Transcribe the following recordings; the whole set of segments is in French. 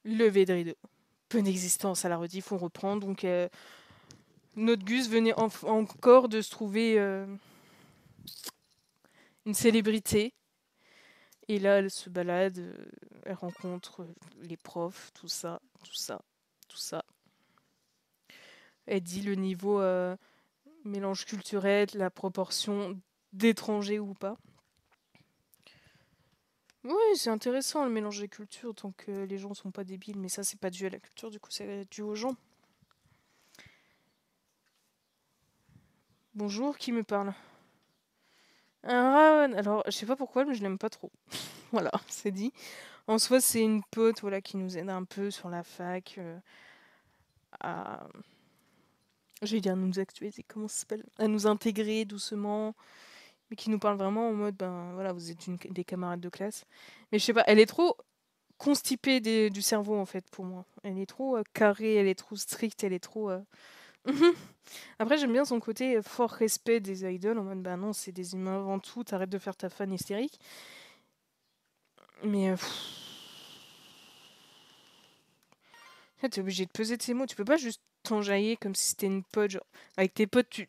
Levé de rideau. Peu d'existence à la rediff, on reprend. Donc, notre Gus venait encore de se trouver une célébrité. Et là, elle se balade, elle rencontre les profs, tout ça, tout ça, tout ça. Elle dit le niveau mélange culturel, la proportion d'étrangers ou pas. Oui, c'est intéressant le mélange des cultures tant que les gens sont pas débiles, mais ça c'est pas dû à la culture, du coup c'est dû aux gens. Bonjour, qui me parle? Un Raon. Alors, je sais pas pourquoi, mais je l'aime pas trop. Voilà, c'est dit. En soi, c'est une pote voilà, qui nous aide un peu sur la fac à. Je vais dire nous actualiser, comment ça s'appelle? À nous intégrer doucement, mais qui nous parle vraiment en mode, ben voilà, vous êtes des camarades de classe. Mais je sais pas, elle est trop constipée du cerveau en fait pour moi. Elle est trop carrée, elle est trop stricte, elle est trop. Après, j'aime bien son côté fort respect des idoles en mode, bah non, c'est des humains avant tout, t'arrêtes de faire ta fan hystérique. Mais t'es obligé de peser tes mots. Tu peux pas juste t'enjailler comme si c'était une pote. Genre, avec tes potes,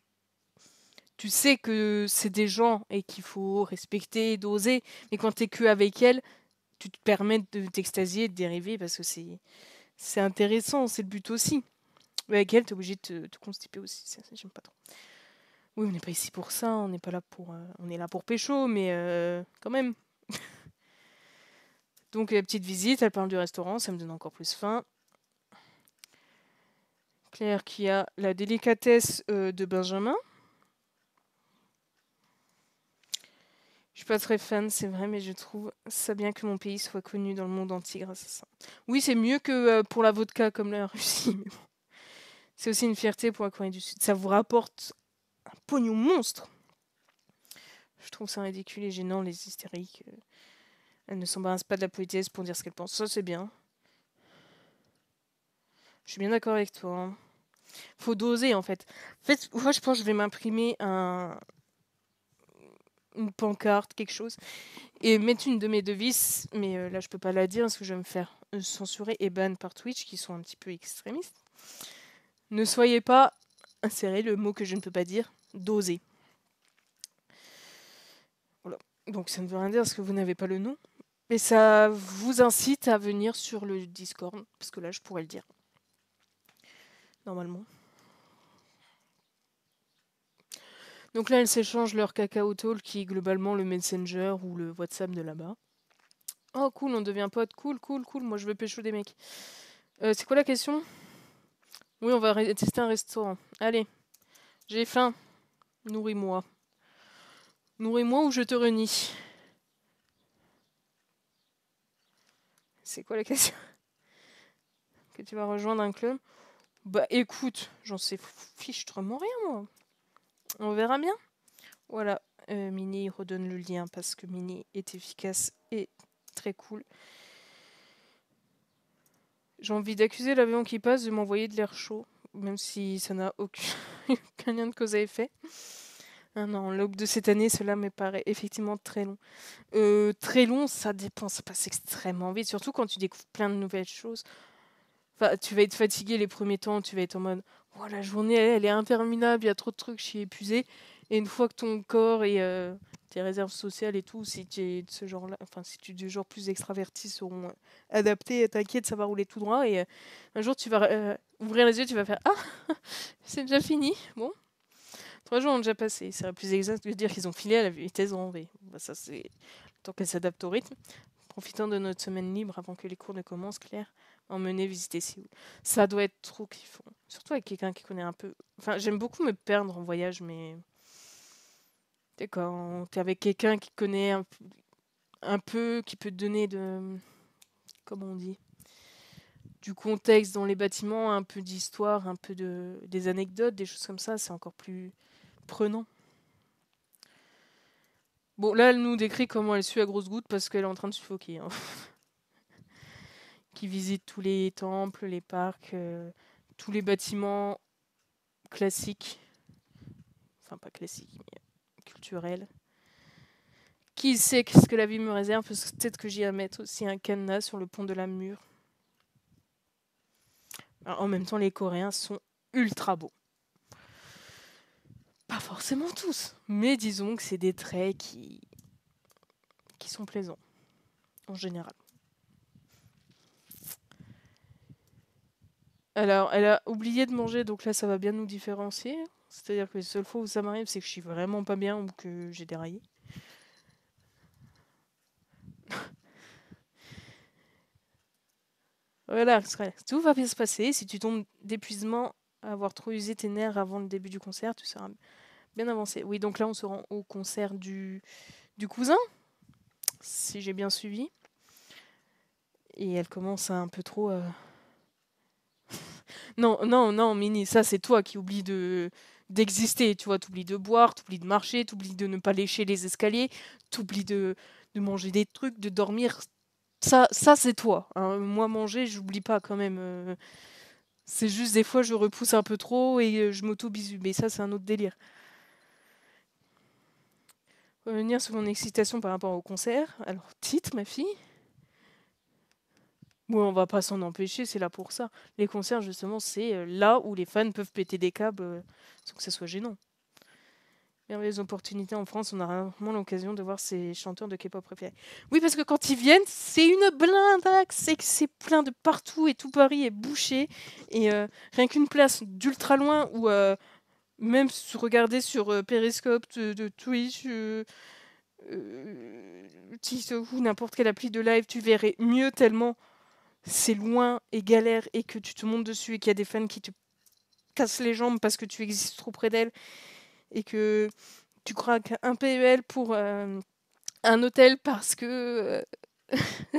tu sais que c'est des gens et qu'il faut respecter, doser. Mais quand t'es que avec elle, tu te permets de t'extasier, de dériver parce que c'est intéressant, c'est le but aussi. Mais avec elle, t'es obligé de te constiper aussi. Ça, j'aime pas trop. Oui, on n'est pas ici pour ça. On n'est pas là pour. On est là pour pécho, mais quand même. Donc, la petite visite, elle parle du restaurant, ça me donne encore plus faim. Claire qui a la délicatesse de Benjamin. Je suis pas très fan, c'est vrai, mais je trouve ça bien que mon pays soit connu dans le monde entier grâce à ça. Oui, c'est mieux que pour la vodka comme la Russie, mais bon. C'est aussi une fierté pour la Corée du Sud. Ça vous rapporte un pognon monstre. Je trouve ça ridicule et gênant, les hystériques. Elles ne s'embarrassent pas de la politesse pour dire ce qu'elles pensent. Ça, c'est bien. Je suis bien d'accord avec toi. Hein. Faut doser, en fait. En fait, moi, je pense que je vais m'imprimer une pancarte, quelque chose, et mettre une de mes devises, mais là, je peux pas la dire parce que je vais me faire censurer et ban par Twitch, qui sont un petit peu extrémistes. Ne soyez pas, insérez le mot que je ne peux pas dire, doser. Voilà. Donc ça ne veut rien dire parce que vous n'avez pas le nom. Mais ça vous incite à venir sur le Discord, parce que là, je pourrais le dire. Normalement. Donc là, elles s'échangent leur Kakao Talk, qui est globalement le Messenger ou le WhatsApp de là-bas. Oh cool, on devient pote. Cool, cool, cool. Moi, je veux pécho des mecs. C'est quoi la question? Oui, on va tester un restaurant. Allez, j'ai faim. Nourris-moi. Nourris-moi ou je te renie. C'est quoi la question? Que tu vas rejoindre un club? Bah écoute, j'en sais fichtrement rien moi. On verra bien. Voilà, Mini redonne le lien parce que Mini est efficace et très cool. J'ai envie d'accuser l'avion qui passe de m'envoyer de l'air chaud, même si ça n'a aucun lien de cause à effet. Ah non, l'aube de cette année, cela me paraît effectivement très long. Très long, ça dépend, ça passe extrêmement vite, surtout quand tu découvres plein de nouvelles choses. Enfin, tu vas être fatigué les premiers temps, tu vas être en mode oh, la journée elle est interminable, il y a trop de trucs, je suis épuisé. Et une fois que ton corps et tes réserves sociales et tout, si tu es de ce genre-là, enfin si tu es du genre plus extraverti, seront adaptés, t'inquiète, ça va rouler tout droit. Et un jour tu vas ouvrir les yeux, tu vas faire ah, c'est déjà fini. Bon, 3 jours ont déjà passé. Il serait plus exact de dire qu'ils ont filé à la vitesse grand V. Bah, ça c'est le temps qu'elle s'adapte au rythme. Profitant de notre semaine libre avant que les cours ne commencent, Claire, emmener visiter Séoul. Ça doit être trop kiffant. Surtout avec quelqu'un qui connaît un peu. Enfin, j'aime beaucoup me perdre en voyage, mais. Tu sais, quand t'es avec quelqu'un qui connaît un peu, qui peut te donner de. Comment on dit? Du contexte dans les bâtiments, un peu d'histoire, un peu des anecdotes, des choses comme ça, c'est encore plus prenant. Bon, là, elle nous décrit comment elle suit à grosses gouttes parce qu'elle est en train de suffoquer. Hein. Qui visite tous les temples, les parcs, tous les bâtiments classiques. Enfin, pas classiques, mais culturels. Qui sait qu'est-ce que la vie me réserve? Peut-être que j'y à mettre aussi un cadenas sur le pont de la Mure. Alors, en même temps, les Coréens sont ultra beaux. Pas forcément tous, mais disons que c'est des traits qui sont plaisants, en général. Alors, elle a oublié de manger, donc là, ça va bien nous différencier. C'est-à-dire que les seules fois où ça m'arrive, c'est que je suis vraiment pas bien ou que j'ai déraillé. Relax, relax. Tout va bien se passer. Si tu tombes d'épuisement, à avoir trop usé tes nerfs avant le début du concert, tu seras bien avancé. Oui, donc là, on se rend au concert du cousin, si j'ai bien suivi. Et elle commence à un peu trop... Non, non, non, Mini, ça c'est toi qui oublies d'exister, tu vois, t'oublies de boire, t'oublies de marcher, t'oublies de ne pas lécher les escaliers, t'oublies de manger des trucs, de dormir. Ça c'est toi, hein. Moi, manger, j'oublie pas quand même. C'est juste des fois, je repousse un peu trop et je m'auto-bisue. Mais ça, c'est un autre délire. Revenir sur mon excitation par rapport au concert. Alors, titre, ma fille. Bon, on va pas s'en empêcher, c'est là pour ça. Les concerts, justement, c'est là où les fans peuvent péter des câbles sans que ça soit gênant. Merveilleuse opportunité en France, on a rarement l'occasion de voir ces chanteurs de K-pop préférés. Oui, parce que quand ils viennent, c'est une blindaxe, c'est que c'est plein de partout et tout Paris est bouché. Et rien qu'une place d'ultra loin ou même regarder sur Periscope de Twitch, TikTok ou n'importe quelle appli de live, tu verrais mieux tellement c'est loin et galère et que tu te montes dessus et qu'il y a des fans qui te cassent les jambes parce que tu existes trop près d'elles et que tu craques un PEL pour un hôtel parce que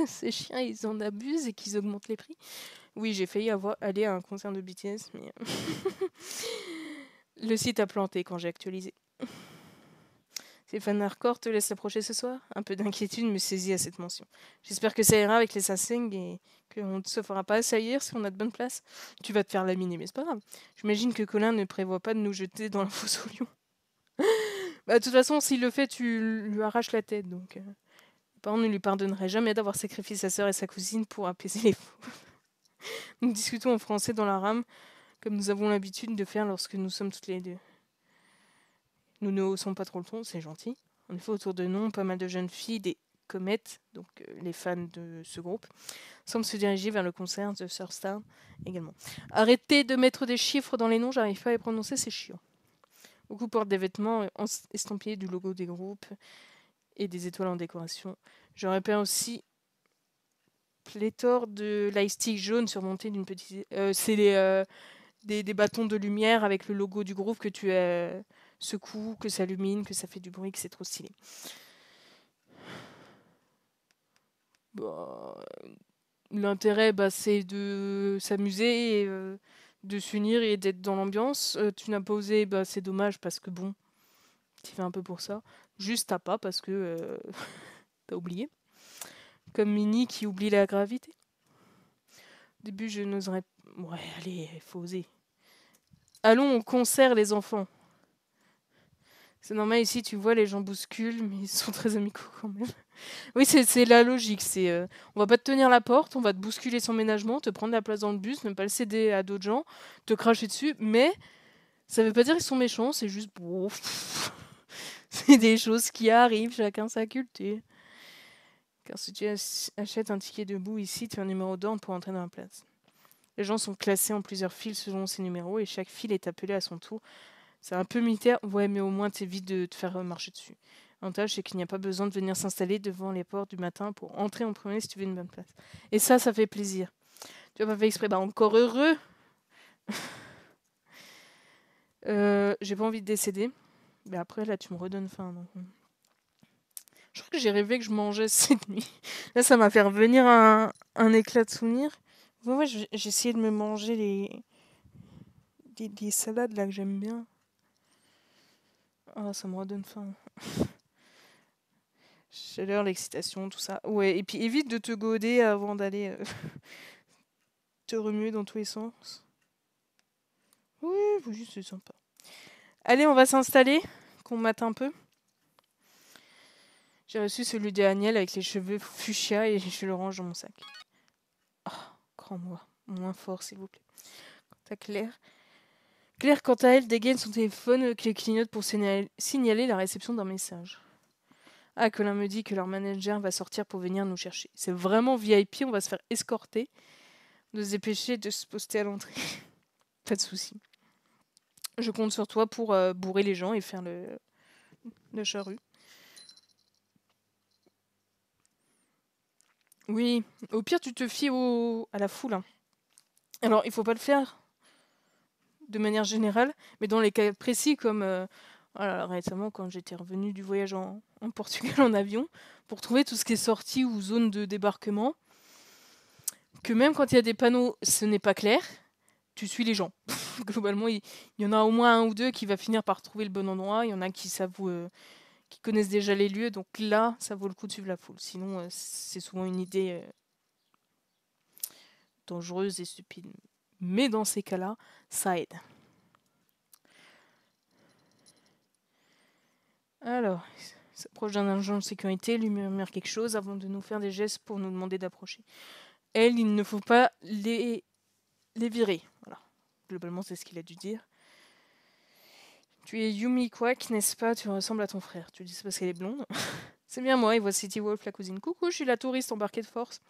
ces chiens ils en abusent et qu'ils augmentent les prix. Oui, j'ai failli aller à un concert de BTS, mais le site a planté quand j'ai actualisé. Ces fans hardcore te laissent approcher ce soir. Un peu d'inquiétude me saisit à cette mention. J'espère que ça ira avec les Sasseng et qu'on ne se fera pas assaillir si on a de bonnes places. Tu vas te faire laminer, mais c'est pas grave. J'imagine que Colin ne prévoit pas de nous jeter dans la fosse au lion. Bah, de toute façon, s'il le fait, tu lui arraches la tête. Donc, les parents ne lui pardonneraient jamais d'avoir sacrifié sa sœur et sa cousine pour apaiser les fous. Nous discutons en français dans la rame, comme nous avons l'habitude de faire lorsque nous sommes toutes les deux. Nous ne haussons pas trop le ton, c'est gentil. En effet, autour de nous, pas mal de jeunes filles, des comètes, donc les fans de ce groupe, semblent se diriger vers le concert de Surstar également. Arrêtez de mettre des chiffres dans les noms, j'arrive pas à les prononcer, c'est chiant. Beaucoup portent des vêtements estampillés du logo des groupes et des étoiles en décoration. Je repère aussi pléthore de lightstick jaune surmontés d'une petite... c'est des bâtons de lumière avec le logo du groupe que tu secoues, que ça illumine, que ça fait du bruit, que c'est trop stylé. Bah, l'intérêt, c'est de s'amuser et de s'unir et d'être dans l'ambiance. Tu n'as pas osé, c'est dommage parce que bon, tu fais un peu pour ça. Juste t'as pas parce que t'as oublié. Comme Minnie qui oublie la gravité. Au début, je n'oserais... Ouais, allez, faut oser. Allons au concert, les enfants. C'est normal, ici, tu vois, les gens bousculent, mais ils sont très amicaux quand même. Oui, c'est la logique. On va pas te tenir la porte, on va te bousculer sans ménagement, te prendre la place dans le bus, ne pas le céder à d'autres gens, te cracher dessus, mais ça veut pas dire qu'ils sont méchants, c'est juste... Bon, c'est des choses qui arrivent, chacun sa culture. Car si tu achètes un ticket debout ici, tu as un numéro d'ordre pour entrer dans la place. Les gens sont classés en plusieurs files selon ces numéros et chaque file est appelée à son tour. C'est un peu militaire, ouais, mais au moins t'évites de te faire marcher dessus. L'avantage, c'est qu'il n'y a pas besoin de venir s'installer devant les portes du matin pour entrer en premier si tu veux une bonne place. Et ça fait plaisir. Tu as pas fait exprès, encore heureux. J'ai pas envie de décéder. Mais après, là, tu me redonnes faim. Donc... Je crois que j'ai rêvé que je mangeais cette nuit. Là, ça m'a fait revenir un éclat de souvenir. Ouais, j'ai essayé de me manger des salades là que j'aime bien. Ah, ça me redonne faim. Chaleur, l'excitation, tout ça. Ouais, et puis évite de te goder avant d'aller te remuer dans tous les sens. Oui, oui, c'est sympa. Allez, on va s'installer, qu'on mate un peu. J'ai reçu celui d'Aniel avec les cheveux fuchsia et je le range dans mon sac. Oh, grand moi. moins fort, s'il vous plaît. Quant à Claire. Claire, quant à elle, dégaine son téléphone qui clignote pour signaler la réception d'un message. Ah, Colin me dit que leur manager va sortir pour venir nous chercher. C'est vraiment VIP, on va se faire escorter. De se dépêcher de se poster à l'entrée. Pas de soucis. Je compte sur toi pour bourrer les gens et faire le charrue. Oui, au pire, tu te fies à la foule. Hein. Alors, il faut pas le faire de manière générale, mais dans les cas précis, comme voilà, récemment, quand j'étais revenue du voyage en Portugal en avion, pour trouver tout ce qui est sortie ou zone de débarquement, que même quand il y a des panneaux, ce n'est pas clair, tu suis les gens. Globalement, il y en a au moins un ou deux qui va finir par trouver le bon endroit, il y en a qui savent... qui connaissent déjà les lieux, donc là, ça vaut le coup de suivre la foule. Sinon, c'est souvent une idée dangereuse et stupide. Mais dans ces cas-là, ça aide. Alors, il s'approche d'un agent de sécurité, lui murmure quelque chose avant de nous faire des gestes pour nous demander d'approcher. Elle, il ne faut pas les virer. Voilà. Globalement, c'est ce qu'il a dû dire. Tu es Yumi Kwak, n'est-ce pas? Tu ressembles à ton frère. Tu dis c'est parce qu'elle est blonde. C'est bien moi, et voici City Wolf, la cousine. Coucou, je suis la touriste embarquée de force.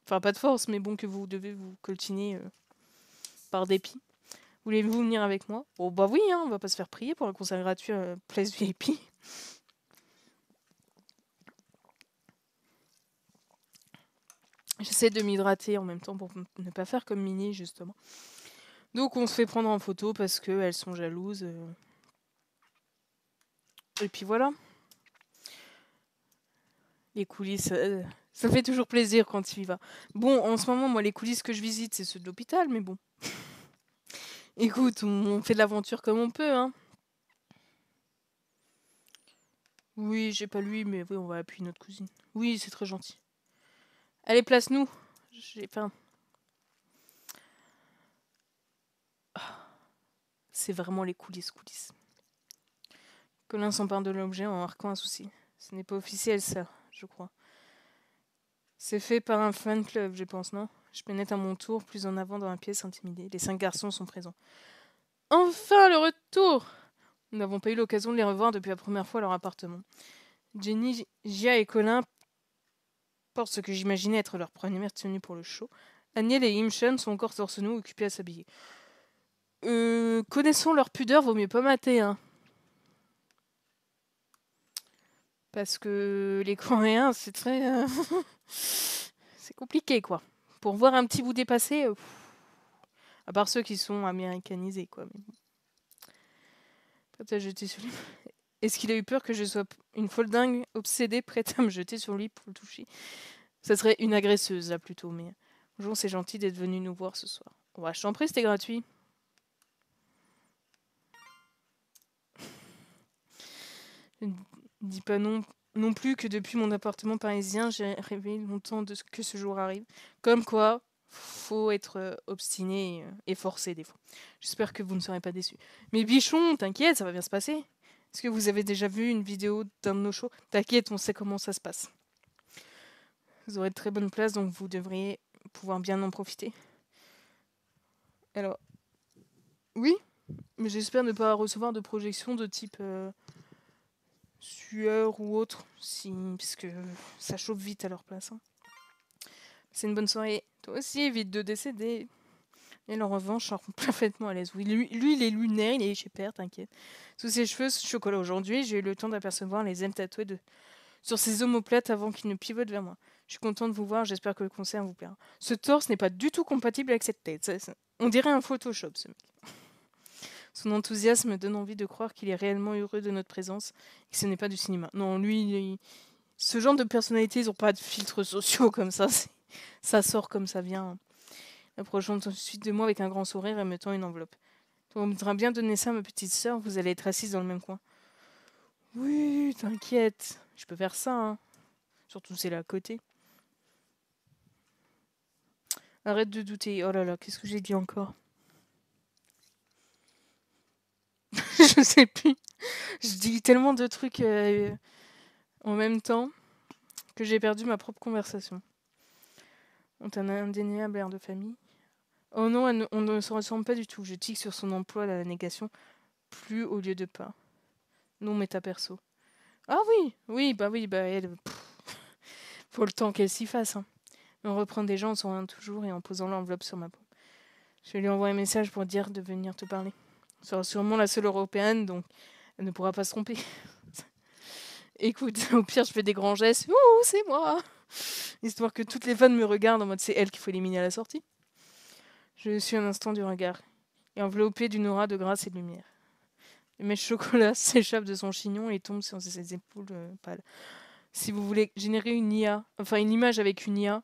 Enfin, pas de force, mais bon, que vous devez vous coltiner par dépit. Voulez-vous venir avec moi? Oh bah oui, hein, on va pas se faire prier pour un concert gratuit à Place VIP. J'essaie de m'hydrater en même temps pour ne pas faire comme Minnie, justement. Donc on se fait prendre en photo parce qu'elles sont jalouses. Et puis voilà. Les coulisses, ça fait toujours plaisir quand tu y vas. Bon, en ce moment, moi, les coulisses que je visite, c'est ceux de l'hôpital, mais bon. Écoute, on fait de l'aventure comme on peut, hein. Oui, j'ai pas lui, mais oui, on va appuyer notre cousine. Oui, c'est très gentil. Allez, place-nous. J'ai faim. C'est vraiment les coulisses. Colin s'empare de l'objet en marquant un souci. Ce n'est pas officiel, ça, je crois. C'est fait par un fan club, je pense, non? Je pénètre à mon tour, plus en avant dans la pièce intimidée. Les 5 garçons sont présents. Enfin, le retour! Nous n'avons pas eu l'occasion de les revoir depuis la première fois à leur appartement. Jenny, Gia et Colin portent ce que j'imaginais être leur première tenue pour le show. Aniel et Imshan sont encore torse nu, occupés à s'habiller. Connaissant leur pudeur, vaut mieux pas mater, hein. Parce que les Coréens, c'est très... c'est compliqué, quoi. Pour voir un petit bout dépassé... à part ceux qui sont américanisés, quoi. Mais bon. Quand t'as jeté sur lui... Est-ce qu'il a eu peur que je sois une folle dingue, obsédée, prête à me jeter sur lui pour le toucher? Ça serait une agresseuse, là, plutôt, mais... Bonjour, c'est gentil d'être venu nous voir ce soir. Ouais, je t'en prie, c'était gratuit. Je ne dis pas non plus que depuis mon appartement parisien, j'ai rêvé longtemps que ce jour arrive. Comme quoi, faut être obstiné et forcé des fois. J'espère que vous ne serez pas déçus. Mais bichon, t'inquiète, ça va bien se passer. Est-ce que vous avez déjà vu une vidéo d'un de nos shows? T'inquiète, on sait comment ça se passe. Vous aurez de très bonnes places, donc vous devriez pouvoir bien en profiter. Alors, oui, mais j'espère ne pas recevoir de projections de type sueur ou autre, parce que ça chauffe vite à leur place. Hein. C'est une bonne soirée. Toi aussi, évite de décéder. Et en revanche, je suis parfaitement à l'aise. Oui, lui, il est lunaire, il est chez Père, t'inquiète. Sous ses cheveux chocolat aujourd'hui, j'ai eu le temps d'apercevoir les ailes tatouées sur ses omoplates avant qu'il ne pivote vers moi. Je suis content de vous voir, j'espère que le concert vous plaira. Ce torse n'est pas du tout compatible avec cette tête. On dirait un Photoshop, ce mec. Son enthousiasme donne envie de croire qu'il est réellement heureux de notre présence et que ce n'est pas du cinéma. Non, lui, ce genre de personnalité, ils n'ont pas de filtres sociaux comme ça. Ça sort comme ça vient. Approchant tout de suite de moi avec un grand sourire et me tend une enveloppe. Tu voudras bien donner ça à ma petite sœur, vous allez être assise dans le même coin. Oui, t'inquiète, je peux faire ça. Hein. Surtout c'est là à côté. Arrête de douter. Oh là là, qu'est-ce que j'ai dit encore? Je sais plus. Je dis tellement de trucs en même temps que j'ai perdu ma propre conversation. On a un indéniable air de famille. Oh non, on ne se ressemble pas du tout. Je tique sur son emploi à la négation. Plus au lieu de pas. Non, méta perso. Ah oui, bah elle. Faut le temps qu'elle s'y fasse. Hein. On reprend des gens en s'en toujours et en posant l'enveloppe sur ma peau. Je vais lui envoyer un message pour dire de venir te parler. Ce sera sûrement la seule européenne, donc elle ne pourra pas se tromper. Écoute, au pire, je fais des grands gestes. Ouh, c'est moi! Histoire que toutes les fans me regardent en mode c'est elle qu'il faut éliminer à la sortie. Je suis un instant du regard, et enveloppé d'une aura de grâce et de lumière. Le mèche chocolat s'échappe de son chignon et tombe sur ses épaules pâles. Si vous voulez générer une IA, enfin une image avec une IA,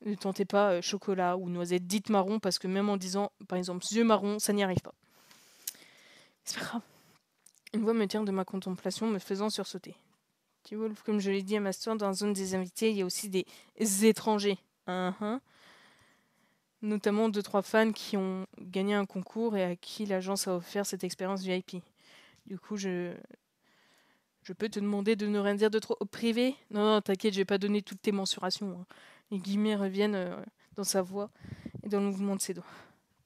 ne tentez pas chocolat ou noisette, dites marron, parce que même en disant, par exemple, yeux marron, ça n'y arrive pas. C'est pas grave. Une voix me tire de ma contemplation, me faisant sursauter. Tu vois, comme je l'ai dit à Master, dans la zone des invités, il y a aussi des étrangers. Notamment 2-3 fans qui ont gagné un concours et à qui l'agence a offert cette expérience VIP. Du coup, je peux te demander de ne rien dire de trop privé. Non, t'inquiète, je vais pas donner toutes tes mensurations. Hein. Les guillemets reviennent dans sa voix et dans le mouvement de ses doigts.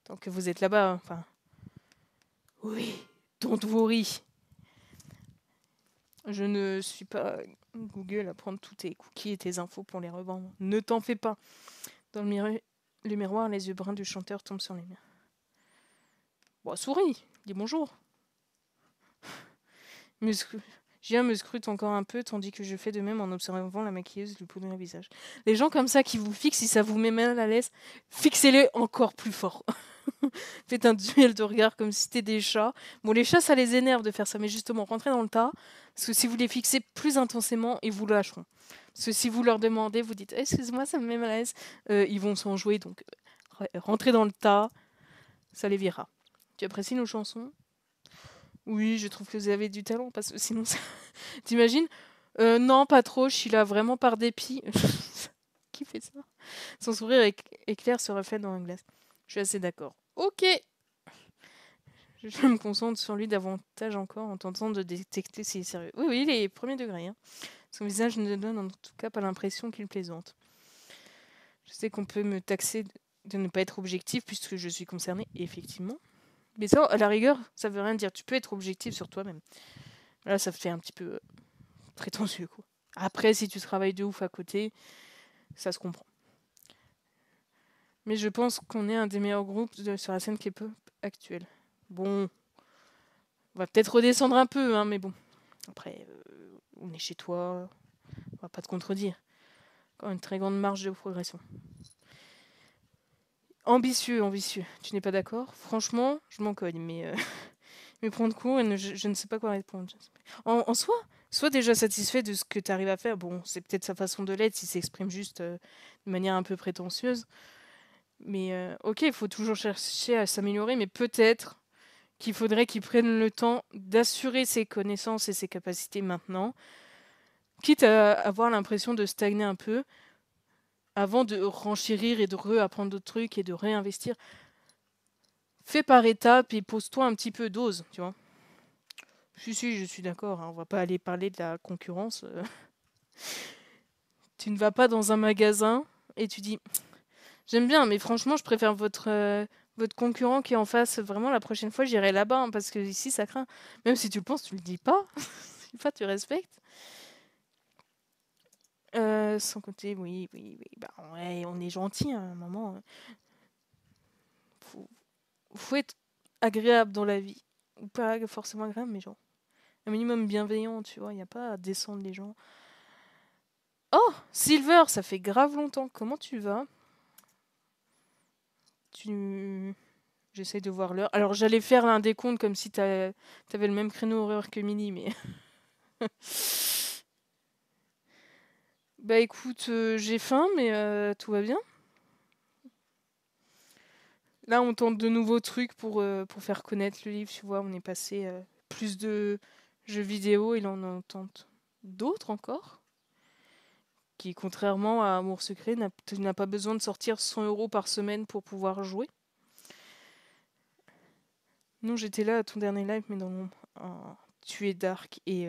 Tant que vous êtes là-bas, enfin... Oui, don't worry. Je ne suis pas Google à prendre tous tes cookies et tes infos pour les revendre. Ne t'en fais pas. Dans le miroir, les yeux bruns du chanteur tombent sur les miens. Bon, souris, dis bonjour. Gia me scrute encore un peu, tandis que je fais de même en observant la maquilleuse lui poudrer le visage. Les gens comme ça qui vous fixent, si ça vous met mal à l'aise, fixez-les encore plus fort. Faites un duel de regard comme si c'était des chats. Bon, les chats, ça les énerve de faire ça, mais justement, rentrez dans le tas, parce que si vous les fixez plus intensément, ils vous lâcheront. Parce que si vous leur demandez, vous dites excuse-moi, ça me met mal à l'aise, ils vont s'en jouer, donc rentrez dans le tas, ça les virera. Tu apprécies nos chansons? Oui, je trouve que vous avez du talent, parce que sinon, ça... T'imagines? Non, pas trop, je suis là vraiment par dépit. Qui fait ça? Son sourire éclair se reflète dans la glace. Je suis assez d'accord. Ok. Je me concentre sur lui davantage encore en tentant de détecter s'il est sérieux. Oui, oui, il est premier degré. Hein. Son visage ne donne en tout cas pas l'impression qu'il plaisante. Je sais qu'on peut me taxer de ne pas être objectif puisque je suis concernée, effectivement. Mais ça, à la rigueur, ça veut rien dire. Tu peux être objectif sur toi-même. Là, ça fait un petit peu prétentieux, quoi. Après, si tu travailles de ouf à côté, ça se comprend. Mais je pense qu'on est un des meilleurs groupes sur la scène K-pop actuelle. Bon, on va peut-être redescendre un peu, hein, mais bon. Après, on est chez toi, on va pas te contredire. Encore une très grande marge de progression. Ambitieux, ambitieux. Tu n'es pas d'accord? Franchement, je m'en cogne, mais prendre cours et je ne sais pas quoi répondre. En soi, sois déjà satisfait de ce que tu arrives à faire. Bon, c'est peut-être sa façon de l'être s'il s'exprime juste de manière un peu prétentieuse. Mais ok, il faut toujours chercher à s'améliorer, mais peut-être qu'il faudrait qu'il prenne le temps d'assurer ses connaissances et ses capacités maintenant, quitte à avoir l'impression de stagner un peu, avant de renchérir et de réapprendre d'autres trucs et de réinvestir. Fais par étapes et pose-toi un petit peu d'ose, tu vois. Si, je suis d'accord, hein, on va pas aller parler de la concurrence. Tu ne vas pas dans un magasin et tu dis j'aime bien, mais franchement, je préfère votre concurrent qui est en face. Vraiment, la prochaine fois, j'irai là-bas hein, parce que ici, ça craint. Même si tu le penses, tu le dis pas. Tu respectes. Sans côté, oui. Bah, ouais, on est gentil hein, à un moment. Faut être agréable dans la vie. Ou pas forcément agréable, mais genre un minimum bienveillant, tu vois. Il n'y a pas à descendre les gens. Oh, Silver, ça fait grave longtemps. Comment tu vas? J'essaie de voir l'heure. Alors j'allais faire un décompte comme si t'avais le même créneau horaire que Milly, mais... Bah écoute, j'ai faim, mais tout va bien. Là, on tente de nouveaux trucs pour faire connaître le livre, tu vois. On est passé plus de jeux vidéo et là, on en tente d'autres encore. Qui, contrairement à Amour Secret, n'a pas besoin de sortir 100 € par semaine pour pouvoir jouer. Non, j'étais là à ton dernier live, mais dans l'ombre. Oh, tu es dark et...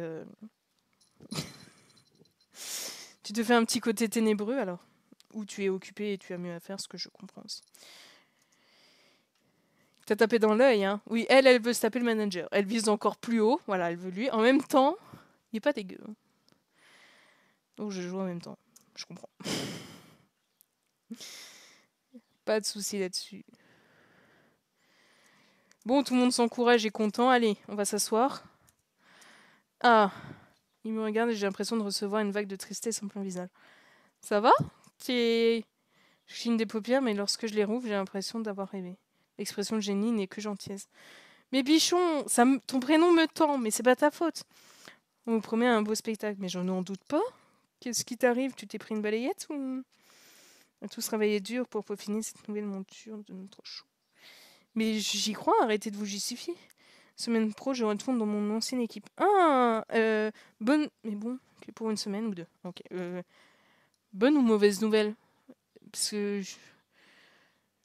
Tu te fais un petit côté ténébreux alors? Ou tu es occupé et tu as mieux à faire, ce que je comprends aussi. T'as tapé dans l'œil, hein. Oui, elle veut se taper le manager. Elle vise encore plus haut. Voilà, elle veut lui. En même temps, il est pas dégueu. Donc je joue en même temps. Je comprends. Pas de souci là-dessus. Bon, tout le monde s'encourage et content. Allez, on va s'asseoir. Ah, il me regarde et j'ai l'impression de recevoir une vague de tristesse en plein visage. Ça va? Je chine des paupières, mais lorsque je les rouvre, j'ai l'impression d'avoir rêvé. L'expression de génie n'est que gentillesse. Mais bichon, ton prénom me tend, mais c'est pas ta faute. On vous promet un beau spectacle, mais je n'en doute pas. Qu'est-ce qui t'arrive? Tu t'es pris une balayette ou... On a tous travaillé dur pour peaufiner cette nouvelle monture de notre chou. Mais j'y crois, arrêtez de vous justifier. Semaine pro, je retourne dans mon ancienne équipe. Ah, bonne... Mais bon, que pour une semaine ou deux. Ok. Bonne ou mauvaise nouvelle? Parce que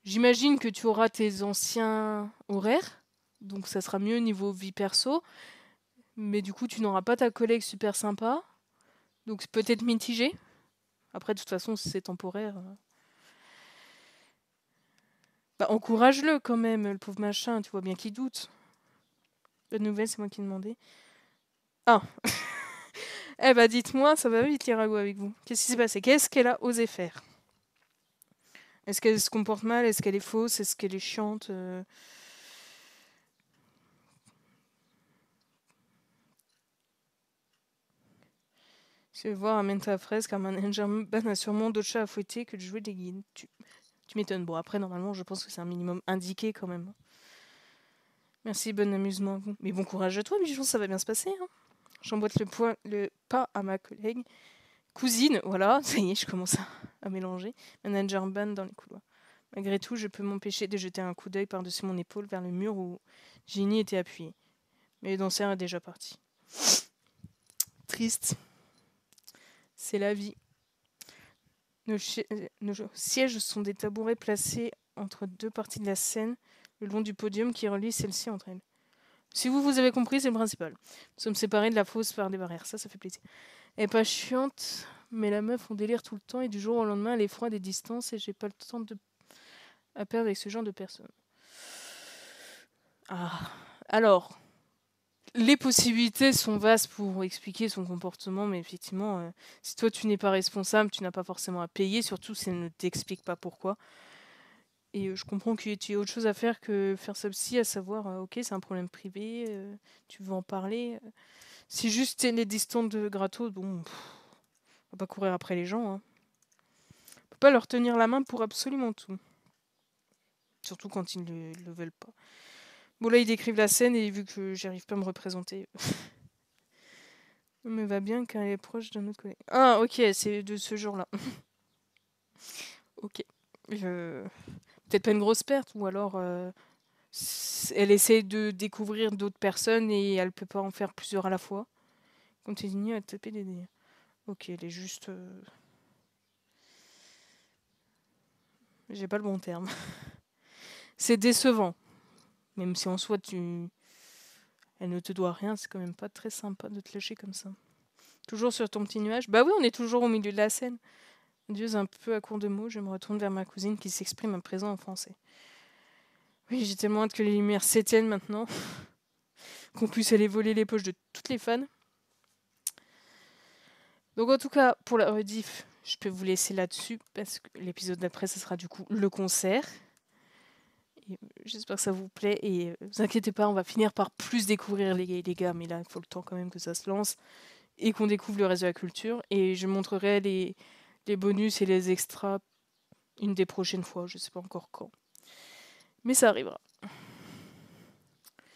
j'imagine que tu auras tes anciens horaires. Donc ça sera mieux niveau vie perso. Mais du coup, tu n'auras pas ta collègue super sympa. Donc c'est peut-être mitigé. Après, de toute façon, si c'est temporaire... Bah, encourage-le quand même, le pauvre machin. Tu vois bien qu'il doute. Bonne nouvelle, c'est moi qui ai demandé. Ah. Eh bah dites-moi, ça va vite les ragots avec vous. Qu'est-ce qui s'est passé? Qu'est-ce qu'elle a osé faire? Est-ce qu'elle se comporte mal? Est-ce qu'elle est fausse? Est-ce qu'elle est chiante? Si tu veux voir, amène ta fraise, car manager Ben a sûrement d'autres chats à fouetter que de jouer des guides. Tu m'étonnes. Bon, après, normalement, je pense que c'est un minimum indiqué quand même. Merci, bon amusement à vous. Mais bon courage à toi, bichon, ça va bien se passer. Hein. J'emboîte le pas à ma collègue. Cousine, voilà, ça y est, je commence à mélanger. Manager ban dans les couloirs. Malgré tout, je peux m'empêcher de jeter un coup d'œil par-dessus mon épaule vers le mur où Ginny était appuyée. Mais le danseur est déjà parti. Triste. C'est la vie. Nos sièges sont des tabourets placés entre deux parties de la scène, le long du podium qui relie celle-ci entre elles. Si vous avez compris, c'est le principal. Nous sommes séparés de la fosse par des barrières, ça fait plaisir. Elle est pas chiante, mais la meuf, on délire tout le temps et du jour au lendemain, elle est froide et distance et j'ai pas le temps à perdre avec ce genre de personnes. Ah, alors, les possibilités sont vastes pour expliquer son comportement, mais effectivement, si toi tu n'es pas responsable, tu n'as pas forcément à payer, surtout si elle ne t'explique pas pourquoi. Et je comprends que tu aies autre chose à faire que faire ça aussi, à savoir, ok, c'est un problème privé, tu veux en parler. Si juste elle est distante de gratos, bon, on va pas courir après les gens. Hein. On peut pas leur tenir la main pour absolument tout. Surtout quand ils ne le veulent pas. Bon, là, ils décrivent la scène et vu que j'arrive pas à me représenter. Mais va bien car elle est proche d'un autre collègue. Ah, ok, c'est de ce jour-là. Ok. Peut-être pas une grosse perte, ou alors elle essaie de découvrir d'autres personnes et elle peut pas en faire plusieurs à la fois. Continue à taper des délires. Ok, elle est juste. J'ai pas le bon terme. C'est décevant. Même si en soi elle ne te doit rien, c'est quand même pas très sympa de te lâcher comme ça. Toujours sur ton petit nuage? Bah oui, on est toujours au milieu de la scène. Odieuse un peu à court de mots, je me retourne vers ma cousine qui s'exprime à présent en français. Oui, j'ai tellement hâte que les lumières s'éteignent maintenant. Qu'on puisse aller voler les poches de toutes les fans. Donc en tout cas, pour la rediff, je peux vous laisser là-dessus, parce que l'épisode d'après, ce sera du coup le concert. J'espère que ça vous plaît, et vous inquiétez pas, on va finir par plus découvrir les gars, mais là, il faut le temps quand même que ça se lance, et qu'on découvre le reste de la culture, et je montrerai les bonus et les extras une des prochaines fois, je sais pas encore quand. Mais ça arrivera.